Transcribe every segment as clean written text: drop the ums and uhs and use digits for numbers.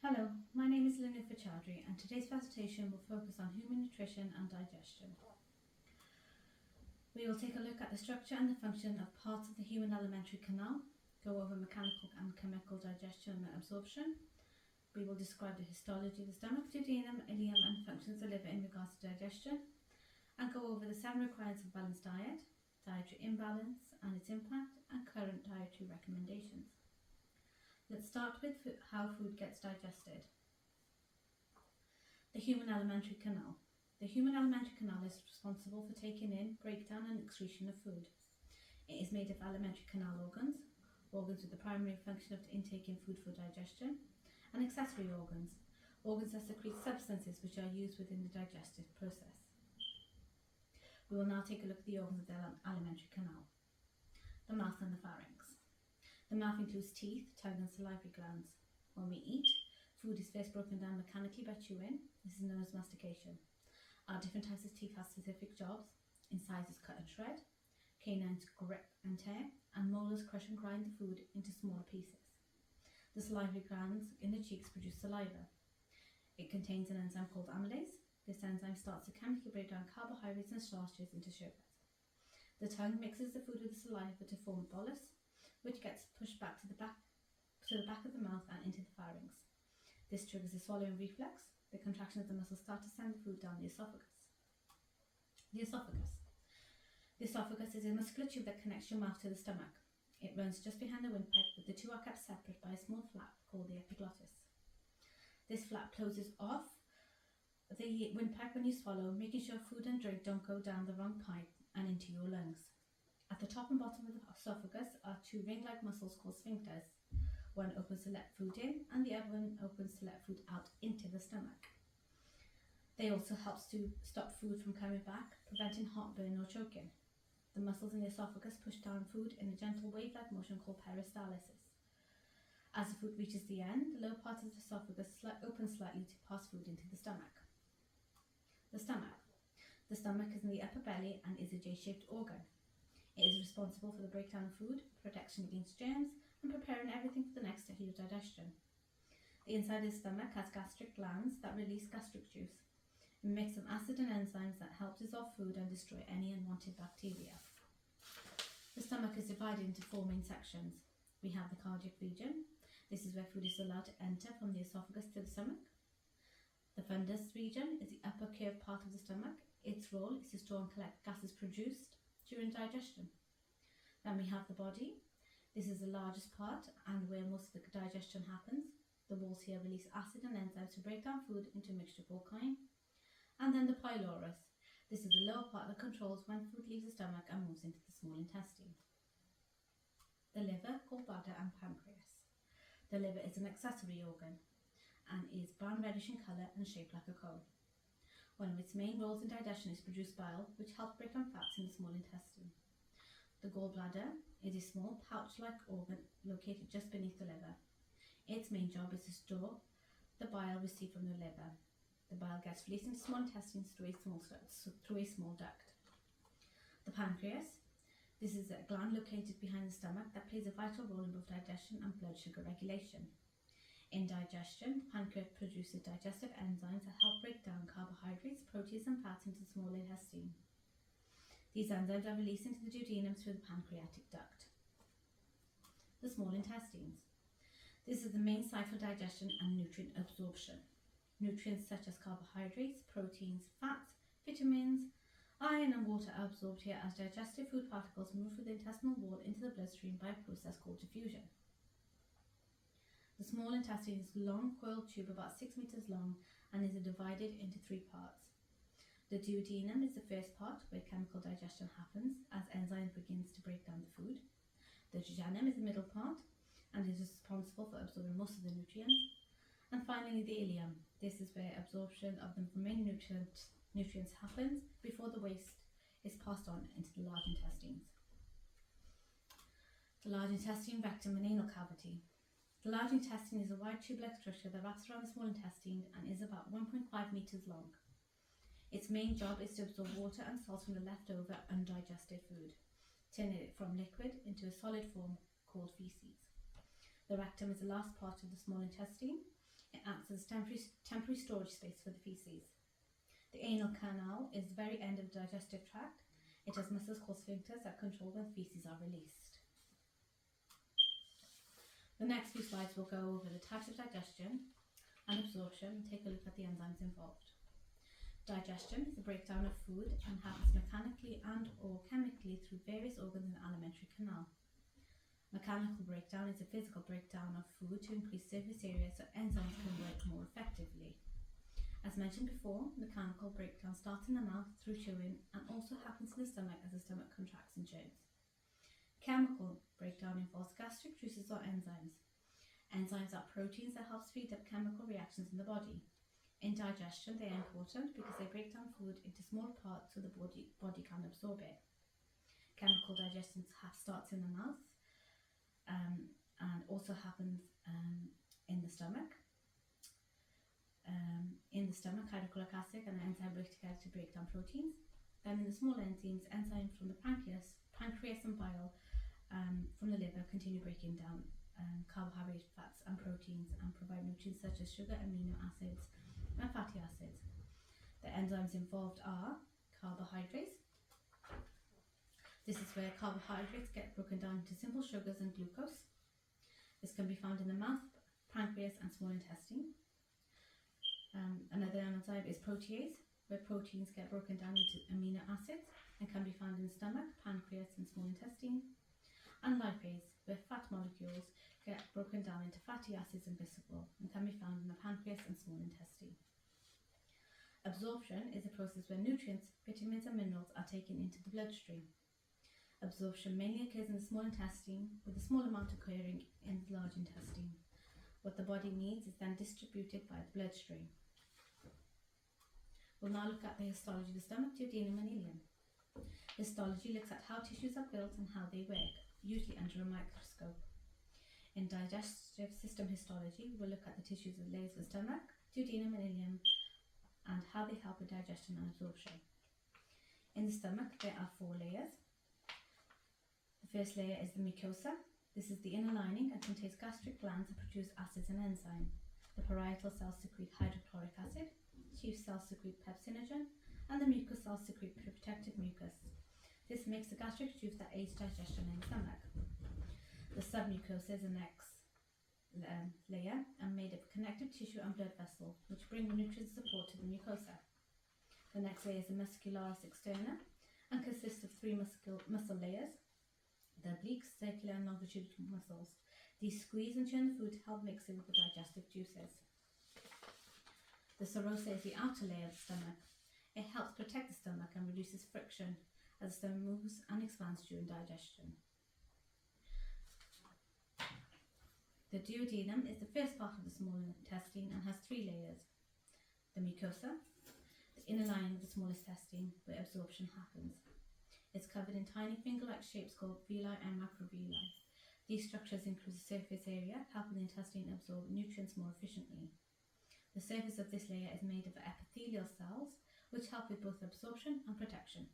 Hello, my name is Linda Chowdhury and today's presentation will focus on human nutrition and digestion. We will take a look at the structure and the function of parts of the human alimentary canal, go over mechanical and chemical digestion and absorption. We will describe the histology of the stomach, duodenum, ileum and functions of the liver in regards to digestion, and go over the 7 requirements of balanced diet, dietary imbalance and its impact, and current dietary recommendations. Let's start with how food gets digested. The human alimentary canal. The human alimentary canal is responsible for taking in, breakdown and excretion of food. It is made of alimentary canal organs with the primary function of intaking food for digestion, and accessory organs that secrete substances which are used within the digestive process. We will now take a look at the organs of the alimentary canal. The mouth and the pharynx. The mouth includes teeth, tongue and salivary glands. When we eat, food is first broken down mechanically by chewing. This is known as mastication. Our different types of teeth have specific jobs. Incisors cut and shred, canines grip and tear, and molars crush and grind the food into smaller pieces. The salivary glands in the cheeks produce saliva. It contains an enzyme called amylase. This enzyme starts to chemically break down carbohydrates and starches into sugars. The tongue mixes the food with the saliva to form a bolus, which gets pushed back to the back of the mouth and into the pharynx. This triggers the swallowing reflex. The contraction of the muscles start to send the food down the esophagus. The esophagus. The esophagus is a muscular tube that connects your mouth to the stomach. It runs just behind the windpipe, but the two are kept separate by a small flap called the epiglottis. This flap closes off the windpipe when you swallow, making sure food and drink don't go down the wrong pipe and into your lungs. At the top and bottom of the esophagus are 2 ring-like muscles called sphincters. One opens to let food in and the other one opens to let food out into the stomach. They also help to stop food from coming back, preventing heartburn or choking. The muscles in the esophagus push down food in a gentle wave-like motion called peristalsis. As the food reaches the end, the lower part of the esophagus opens slightly to pass food into the stomach. The stomach. The stomach is in the upper belly and is a J-shaped organ. It is responsible for the breakdown of food, protection against germs, and preparing everything for the next stage of digestion. The inside of the stomach has gastric glands that release gastric juice, a mix of acid and enzymes that help dissolve food and destroy any unwanted bacteria. The stomach is divided into 4 main sections. We have the cardiac region. This is where food is allowed to enter from the esophagus to the stomach. The fundus region is the upper curved part of the stomach. Its role is to store and collect gases produced during digestion. Then we have the body. This is the largest part and where most of the digestion happens. The walls here release acid and enzymes to break down food into a mixture of all kinds. And then the pylorus. This is the lower part that controls when food leaves the stomach and moves into the small intestine. The liver, gallbladder and pancreas. The liver is an accessory organ and is brown reddish in colour and shaped like a cone. One of its main roles in digestion is to produce bile, which helps break down fats in the small intestine. The gallbladder is a small pouch-like organ located just beneath the liver. Its main job is to store the bile received from the liver. The bile gets released into small intestines through a small duct. The pancreas. This is a gland located behind the stomach that plays a vital role in both digestion and blood sugar regulation. In digestion, the pancreas produces digestive enzymes that help break down carbohydrates, proteins and fats into the small intestine. These enzymes are released into the duodenum through the pancreatic duct. The small intestines. This is the main site for digestion and nutrient absorption. Nutrients such as carbohydrates, proteins, fats, vitamins, iron and water are absorbed here as digestive food particles move through the intestinal wall into the bloodstream by a process called diffusion. The small intestine is a long coiled tube about 6 meters long and is divided into 3 parts. The duodenum is the first part where chemical digestion happens as enzymes begins to break down the food. The jejunum is the middle part and is responsible for absorbing most of the nutrients. And finally the ileum. This is where absorption of the main nutrients happens before the waste is passed on into the large intestines. The large intestine, rectum and anal cavity. The large intestine is a wide tube-like structure that wraps around the small intestine and is about 1.5 meters long. Its main job is to absorb water and salt from the leftover undigested food, turning it from liquid into a solid form called feces. The rectum is the last part of the small intestine. It acts as temporary storage space for the feces. The anal canal is the very end of the digestive tract. It has muscles called sphincters that control when feces are released. The next few slides will go over the types of digestion and absorption and take a look at the enzymes involved. Digestion is the breakdown of food and happens mechanically and or chemically through various organs in the alimentary canal. Mechanical breakdown is a physical breakdown of food to increase surface area so enzymes can work more effectively. As mentioned before, mechanical breakdown starts in the mouth through chewing and also happens in the stomach as the stomach contracts and churns. Chemical breakdown involves gastric juices or enzymes. Enzymes are proteins that help speed up chemical reactions in the body. In digestion, they are important because they break down food into small parts so the body can absorb it. Chemical digestion starts in the mouth and also happens in the stomach. In the stomach, hydrochloric acid and an enzyme work together to break down proteins. Then in the small intestines, enzymes from the pancreas and bile from the liver continue breaking down carbohydrates, fats and proteins and provide nutrients such as sugar, amino acids and fatty acids. The enzymes involved are carbohydrates. This is where carbohydrates get broken down into simple sugars and glucose. This can be found in the mouth, pancreas and small intestine. Another enzyme is protease, where proteins get broken down into amino acids and can be found in the stomach, pancreas and small intestine. And lipase, where fat molecules get broken down into fatty acids and glycerol and can be found in the pancreas and small intestine. Absorption is a process where nutrients, vitamins and minerals are taken into the bloodstream. Absorption mainly occurs in the small intestine, with a small amount occurring in the large intestine. What the body needs is then distributed by the bloodstream. We'll now look at the histology of the stomach, duodenum and ileum. Histology looks at how tissues are built and how they work, usually under a microscope. In digestive system histology, we'll look at the tissues of layers of the stomach, duodenum and ileum, and how they help with digestion and absorption. In the stomach, there are 4 layers. The first layer is the mucosa. This is the inner lining and contains gastric glands that produce acids and enzymes. The parietal cells secrete hydrochloric acid, chief cells secrete pepsinogen, and the mucous cells secrete protective mucus. This makes the gastric juice that aids digestion in the stomach. The submucosa is the next layer and made of connective tissue and blood vessel, which bring nutrient support to the mucosa. The next layer is the muscularis externa and consists of 3 muscle layers. The oblique, circular and longitudinal muscles. These squeeze and churn the food to help mix it with the digestive juices. The serosa is the outer layer of the stomach. It helps protect the stomach and reduces friction as the stomach moves and expands during digestion. The duodenum is the first part of the small intestine and has 3 layers. The mucosa, the inner lining of the small intestine where absorption happens. It's covered in tiny finger-like shapes called villi and macrovilli. These structures increase the surface area, helping the intestine absorb nutrients more efficiently. The surface of this layer is made of epithelial cells, which help with both absorption and protection.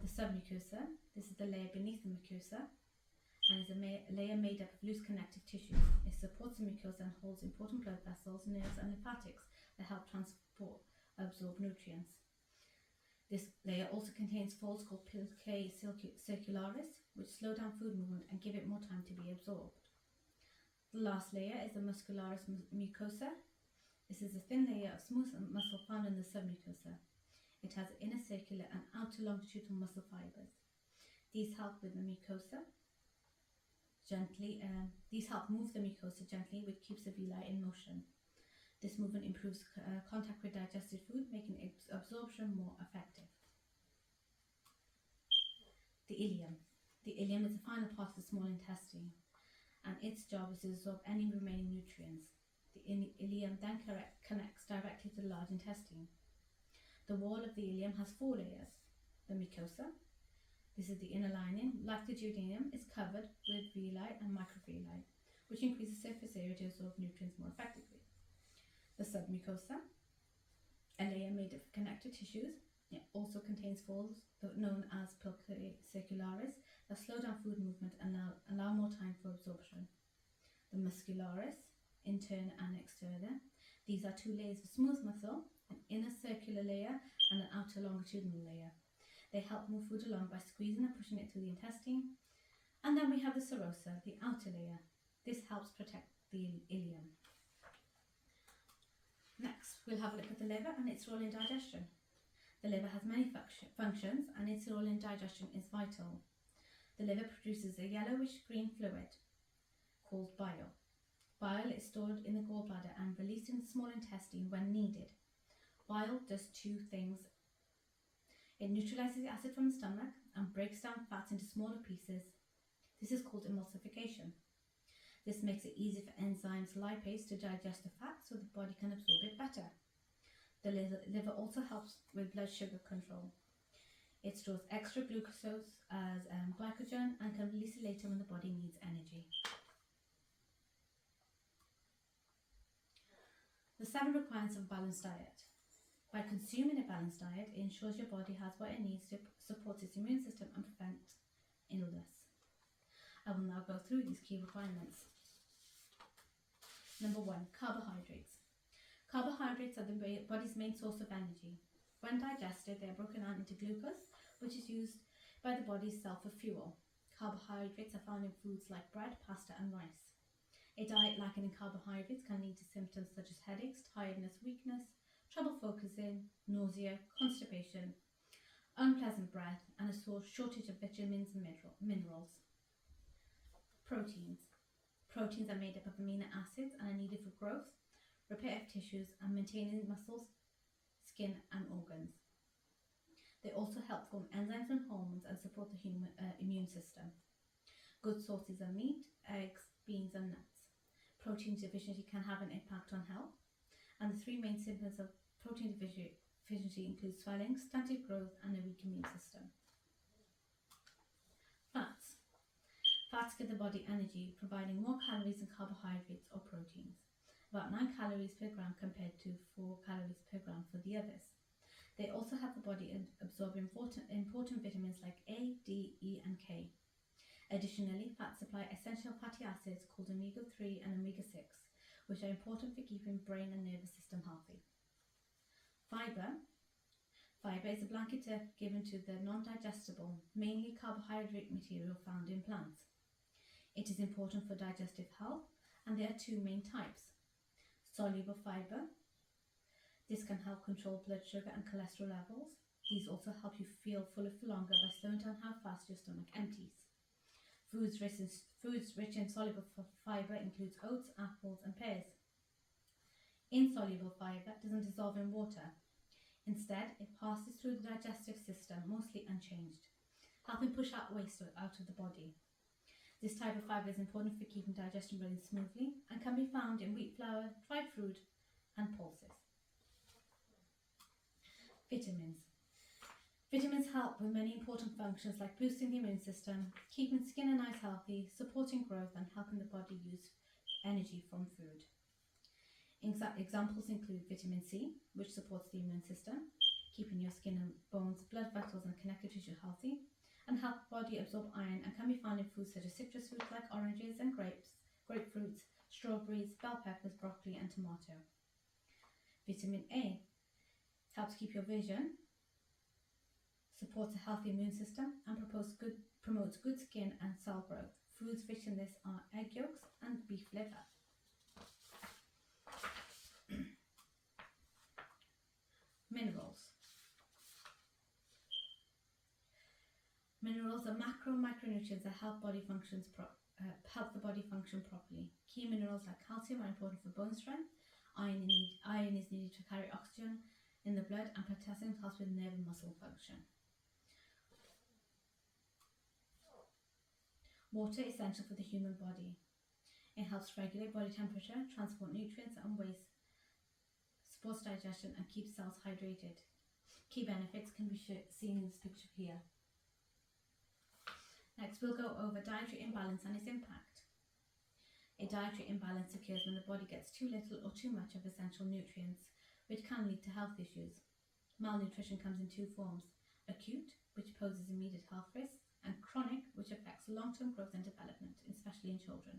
The submucosa, this is the layer beneath the mucosa, and is a layer made up of loose connective tissue. It supports the mucosa and holds important blood vessels, nerves and lymphatics that help transport absorb nutrients. This layer also contains folds called plicae circularis, which slow down food movement and give it more time to be absorbed. The last layer is the muscularis mucosa. This is a thin layer of smooth muscle found in the submucosa. It has inner circular and outer longitudinal muscle fibers. These help with the mucosa gently. These help move the mucosa gently, which keeps the villi in motion. This movement improves contact with digested food, making absorption more effective. The ileum. The ileum is the final part of the small intestine, and its job is to absorb any remaining nutrients. The ileum then connects directly to the large intestine. The wall of the ileum has 4 layers. The mucosa, this is the inner lining, like the duodenum, is covered with villi and macrovilli, which increase the surface area to absorb nutrients more effectively. The submucosa, a layer made of connective tissues. It also contains folds known as plicae circularis that slow down food movement and allow more time for absorption. The muscularis internal and external. These are two layers of smooth muscle, an inner circular layer and an outer longitudinal layer. They help move food along by squeezing and pushing it through the intestine. And then we have the serosa, the outer layer. This helps protect the ileum. Next, we'll have a look at the liver and its role in digestion. The liver has many functions and its role in digestion is vital. The liver produces a yellowish-green fluid called bile. Bile is stored in the gallbladder and released in the small intestine when needed. Bile does two things. It neutralizes the acid from the stomach and breaks down fats into smaller pieces. This is called emulsification. This makes it easy for enzymes lipase to digest the fat so the body can absorb it better. The liver also helps with blood sugar control. It stores extra glucose as glycogen and can release it later when the body needs energy. The 7 requirements of a balanced diet. By consuming a balanced diet, it ensures your body has what it needs to support its immune system and prevent illness. I will now go through these key requirements. Number 1, carbohydrates. Carbohydrates are the body's main source of energy. When digested, they are broken down into glucose, which is used by the body's cell for fuel. Carbohydrates are found in foods like bread, pasta and rice. A diet lacking in carbohydrates can lead to symptoms such as headaches, tiredness, weakness, trouble focusing, nausea, constipation, unpleasant breath, and a shortage of vitamins and minerals. Proteins. Proteins are made up of amino acids and are needed for growth, repair of tissues, and maintaining muscles, skin, and organs. They also help form enzymes and hormones and support the human immune system. Good sources are meat, eggs, beans, and nuts. Protein deficiency can have an impact on health, and the 3 main symptoms of protein deficiency include swelling, stunted growth, and a weak immune system. Fats. Fats give the body energy, providing more calories than carbohydrates or proteins, about 9 calories per gram compared to 4 calories per gram for the others. They also help the body absorb important vitamins like A, D, E, and K. Additionally, fats supply essential fatty acids called omega-3 and omega-6, which are important for keeping brain and nervous system healthy. Fibre. Fibre is a blanket term given to the non-digestible, mainly carbohydrate material found in plants. It is important for digestive health, and there are 2 main types. Soluble fibre. This can help control blood sugar and cholesterol levels. These also help you feel fuller for longer by slowing down how fast your stomach empties. Foods rich in soluble fibre includes oats, apples, and pears. Insoluble fibre doesn't dissolve in water. Instead, it passes through the digestive system mostly unchanged, helping push out waste out of the body. This type of fibre is important for keeping digestion running smoothly and can be found in wheat flour, dried fruit, and pulses. Vitamins. Vitamins help with many important functions like boosting the immune system, keeping skin and eyes healthy, supporting growth, and helping the body use energy from food. Examples include vitamin C, which supports the immune system, keeping your skin and bones, blood vessels, and connective tissue healthy, and help the body absorb iron, and can be found in foods such as citrus fruits like oranges and grapes, grapefruits, strawberries, bell peppers, broccoli, and tomato. Vitamin A helps keep your vision, supports a healthy immune system, and promotes good skin and cell growth. Foods rich in this are egg yolks and beef liver. Minerals. Minerals are micronutrients that help the body function properly. Key minerals like calcium are important for bone strength. Iron is needed to carry oxygen in the blood, and potassium helps with nerve and muscle function. Water is essential for the human body. It helps regulate body temperature, transport nutrients and waste, supports digestion, and keeps cells hydrated. Key benefits can be seen in this picture here. Next, we'll go over dietary imbalance and its impact. A dietary imbalance occurs when the body gets too little or too much of essential nutrients, which can lead to health issues. Malnutrition comes in 2 forms: acute, which poses immediate health risks, and chronic, which affects long-term growth and development, especially in children.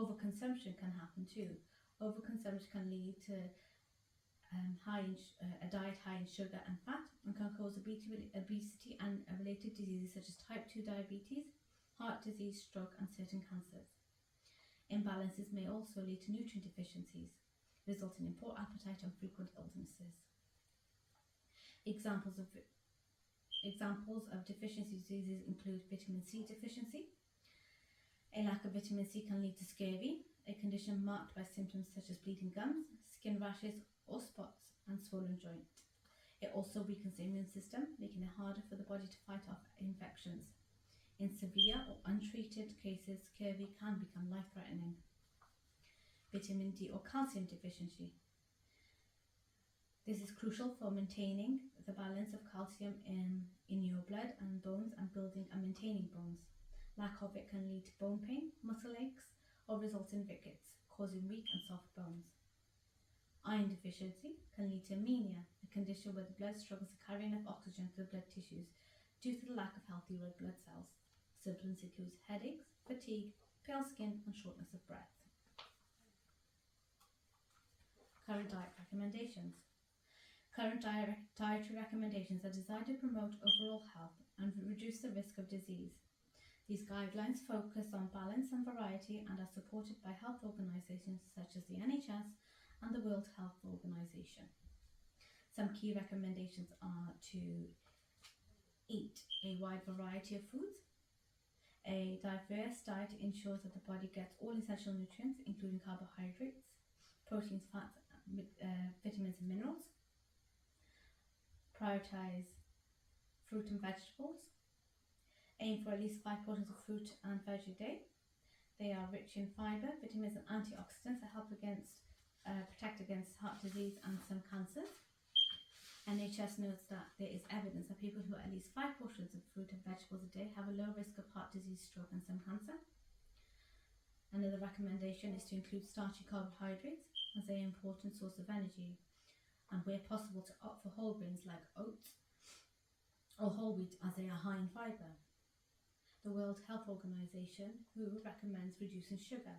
overconsumption can happen too. Overconsumption can lead to a diet high in sugar and fat, and can cause obesity and related diseases such as type 2 diabetes, heart disease, stroke, and certain cancers. Imbalances may also lead to nutrient deficiencies, resulting in poor appetite and frequent illnesses. Examples of deficiency diseases include vitamin C deficiency. A lack of vitamin C can lead to scurvy, a condition marked by symptoms such as bleeding gums, skin rashes or spots, and swollen joint. It also weakens the immune system, making it harder for the body to fight off infections. In severe or untreated cases, scurvy can become life-threatening. Vitamin D or calcium deficiency. This is crucial for maintaining the balance of calcium in your blood and bones, and building and maintaining bones. Lack of it can lead to bone pain, muscle aches, or result in rickets, causing weak and soft bones. Iron deficiency can lead to anemia, a condition where the blood struggles to carry enough oxygen to the blood tissues due to the lack of healthy red blood cells. Symptoms include headaches, fatigue, pale skin, and shortness of breath. Current diet recommendations. Current dietary recommendations are designed to promote overall health and reduce the risk of disease. These guidelines focus on balance and variety and are supported by health organisations such as the NHS and the World Health Organization. Some key recommendations are to eat a wide variety of foods. A diverse diet ensures that the body gets all essential nutrients, including carbohydrates, proteins, fats, vitamins and minerals. Prioritize fruit and vegetables. Aim for at least 5 portions of fruit and veg a day. They are rich in fibre, vitamins and antioxidants that help protect against heart disease and some cancers. NHS notes that there is evidence that people who eat at least 5 portions of fruit and vegetables a day have a low risk of heart disease, stroke, and some cancer. Another recommendation is to include starchy carbohydrates as they are an important source of energy, and where possible to opt for whole grains like oats or whole wheat as they are high in fibre. The World Health Organization, WHO, recommends reducing sugar.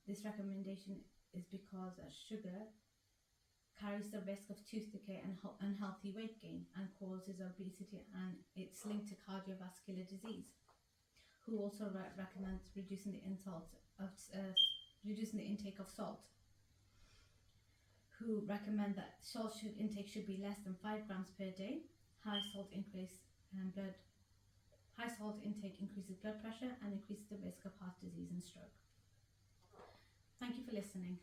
This recommendation is because sugar carries the risk of tooth decay and unhealthy weight gain, and causes obesity, and it's linked to cardiovascular disease. WHO also recommends reducing the intake of salt. WHO recommend that salt intake should be less than 5 grams per day. High salt intake increases blood pressure and increases the risk of heart disease and stroke. Thank you for listening.